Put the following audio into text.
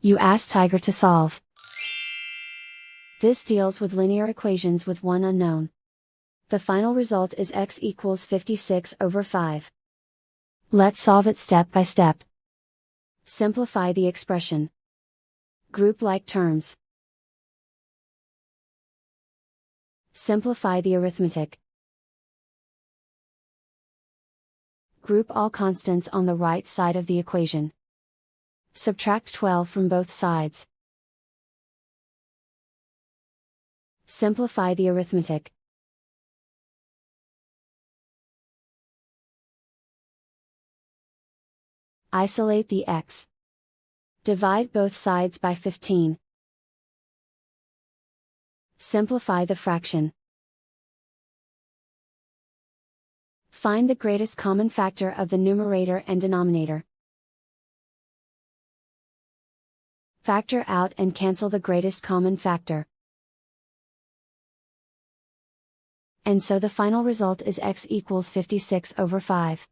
You ask Tiger to solve. This deals with linear equations with one unknown. The final result is x equals 56 over 5. Let's solve it step by step. Simplify the expression. Group like terms. Simplify the arithmetic. Group all constants on the right side of the equation. Subtract 12 from both sides. Simplify the arithmetic. Isolate the x. Divide both sides by 15. Simplify the fraction. Find the greatest common factor of the numerator and denominator. Factor out and cancel the greatest common factor. And so the final result is x equals 56 over 5.